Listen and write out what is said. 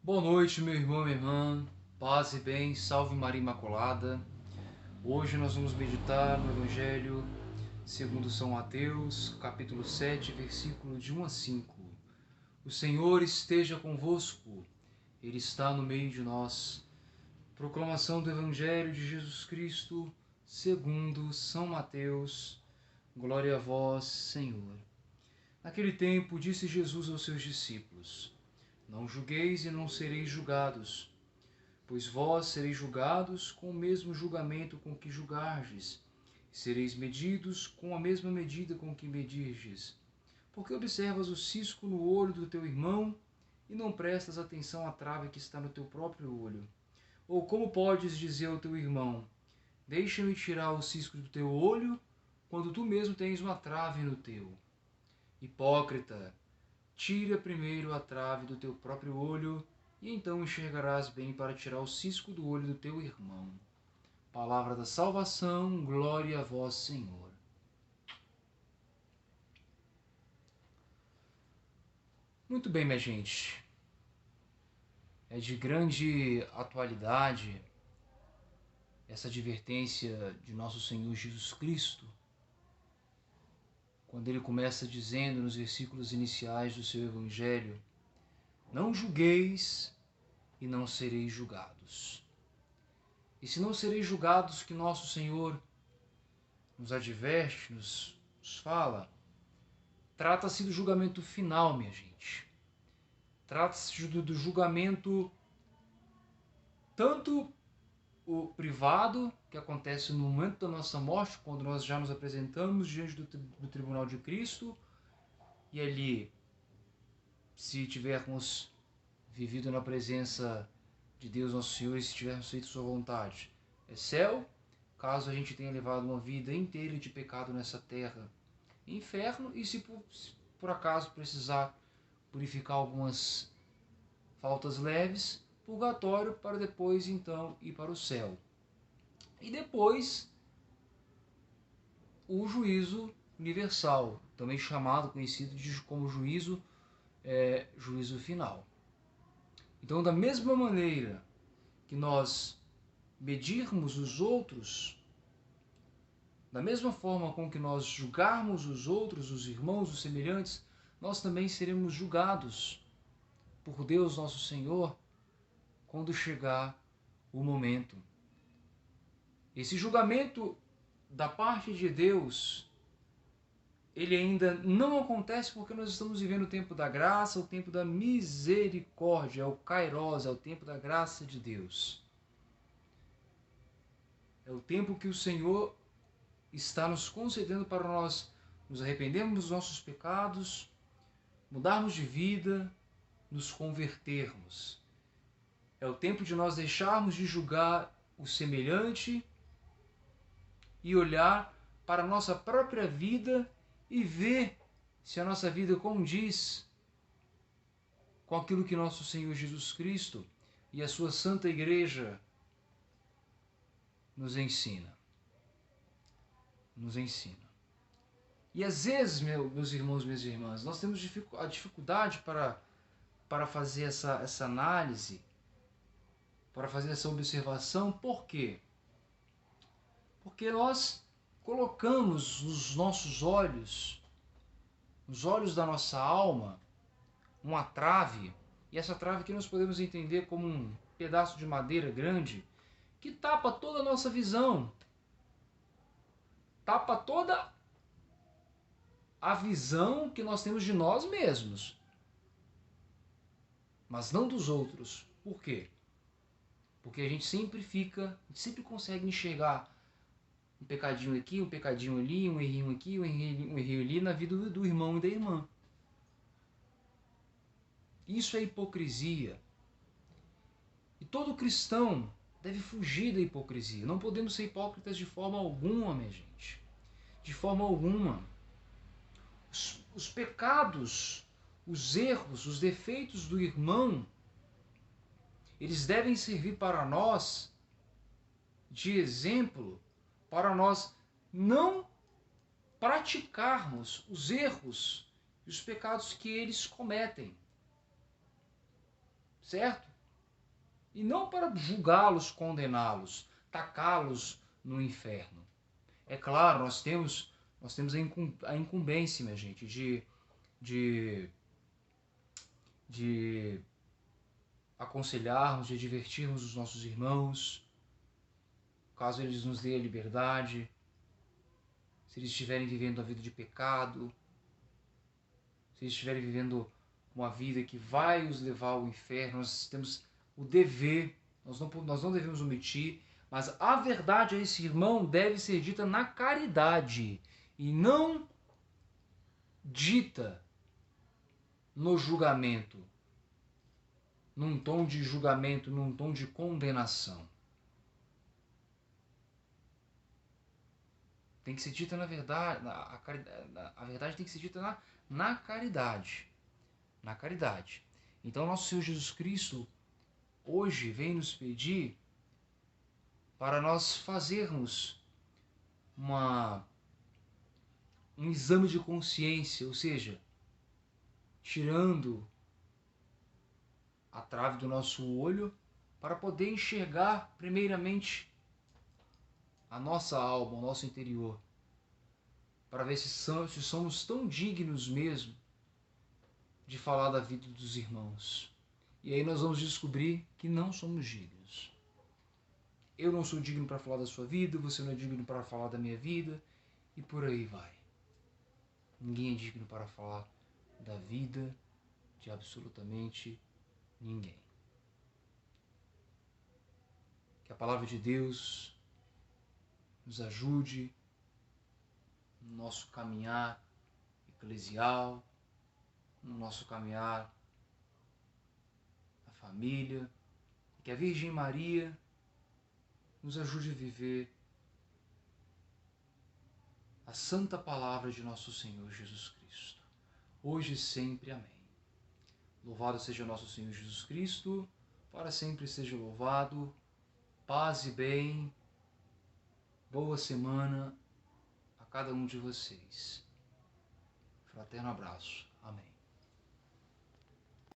Boa noite, meu irmão, minha irmã. Paz e bem, salve Maria Imaculada. Hoje nós vamos meditar no Evangelho segundo São Mateus, capítulo 7, versículo de 1 a 5. O Senhor esteja convosco, Ele está no meio de nós. Proclamação do Evangelho de Jesus Cristo, segundo São Mateus. Glória a vós, Senhor. Naquele tempo disse Jesus aos seus discípulos: Não julgueis e não sereis julgados, pois vós sereis julgados com o mesmo julgamento com que julgardes, e sereis medidos com a mesma medida com que medirdes. Porque observas o cisco no olho do teu irmão e não prestas atenção à trave que está no teu próprio olho? Ou como podes dizer ao teu irmão: Deixa-me tirar o cisco do teu olho, quando tu mesmo tens uma trave no teu? Hipócrita, tira primeiro a trave do teu próprio olho, e então enxergarás bem para tirar o cisco do olho do teu irmão. Palavra da salvação, glória a vós, Senhor. Muito bem, minha gente. É de grande atualidade essa advertência de nosso Senhor Jesus Cristo, quando ele começa dizendo nos versículos iniciais do seu Evangelho: Não julgueis e não sereis julgados. E se não sereis julgados que nosso Senhor nos adverte, nos fala, trata-se do julgamento final, minha gente. Trata-se do julgamento tanto o privado, que acontece no momento da nossa morte, quando nós já nos apresentamos diante do tribunal de Cristo, e ali, se tivermos vivido na presença de Deus nosso Senhor, e se tivermos feito sua vontade, é céu. Caso a gente tenha levado uma vida inteira de pecado nessa terra, inferno. E se por acaso precisar purificar algumas faltas leves, purgatório, para depois então ir para o céu. E depois o juízo universal, também chamado, conhecido como juízo final. Então, da mesma maneira que nós medirmos os outros, da mesma forma com que nós julgarmos os outros, os irmãos, os semelhantes, nós também seremos julgados por Deus nosso Senhor quando chegar o momento. Esse julgamento da parte de Deus, ele ainda não acontece porque nós estamos vivendo o tempo da graça, o tempo da misericórdia, é o Kairos, é o tempo da graça de Deus. É o tempo que o Senhor está nos concedendo para nós nos arrependermos dos nossos pecados, mudarmos de vida, nos convertermos. É o tempo de nós deixarmos de julgar o semelhante e olhar para a nossa própria vida e ver se a nossa vida condiz com aquilo que nosso Senhor Jesus Cristo e a sua Santa Igreja nos ensina. E às vezes, meus irmãos, minhas irmãs, nós temos a dificuldade para fazer essa análise, para fazer essa observação. Por quê? Porque nós colocamos nos nossos olhos, nos olhos da nossa alma, uma trave, e essa trave que nós podemos entender como um pedaço de madeira grande, que tapa toda a nossa visão, tapa toda a visão que nós temos de nós mesmos, mas não dos outros. Por quê? Porque a gente sempre consegue enxergar um pecadinho aqui, um pecadinho ali, um errinho aqui, um errinho ali na vida do irmão e da irmã. Isso é hipocrisia. E todo cristão deve fugir da hipocrisia. Não podemos ser hipócritas de forma alguma, minha gente. De forma alguma. Os pecados, os erros, os defeitos do irmão, eles devem servir para nós de exemplo, para nós não praticarmos os erros e os pecados que eles cometem. Certo? e não para julgá-los, condená-los, tacá-los no inferno. É claro, nós temos a incumbência, minha gente, de, de aconselharmos, de advertirmos os nossos irmãos, caso eles nos dêem a liberdade, se eles estiverem vivendo a vida de pecado, se eles estiverem vivendo uma vida que vai os levar ao inferno. Nós temos o dever, nós não devemos omitir, mas a verdade a esse irmão deve ser dita na caridade e não dita no julgamento, num tom de julgamento, num tom de condenação. Tem que ser dita na verdade, a verdade tem que ser dita na caridade. Na caridade. Então, nosso Senhor Jesus Cristo hoje vem nos pedir para nós fazermos um exame de consciência, ou seja, tirando a trave do nosso olho para poder enxergar primeiramente a nossa alma, o nosso interior, para ver se somos tão dignos mesmo de falar da vida dos irmãos. E aí nós vamos descobrir que não somos dignos. Eu não sou digno para falar da sua vida, você não é digno para falar da minha vida, e por aí vai. Ninguém é digno para falar da vida de absolutamente ninguém. Que a palavra de Deus nos ajude no nosso caminhar eclesial, no nosso caminhar na família, que a Virgem Maria nos ajude a viver a santa palavra de nosso Senhor Jesus Cristo, hoje e sempre. Amém. Louvado seja nosso Senhor Jesus Cristo, para sempre seja louvado. Paz e bem, boa semana a cada um de vocês. Fraterno abraço. Amém.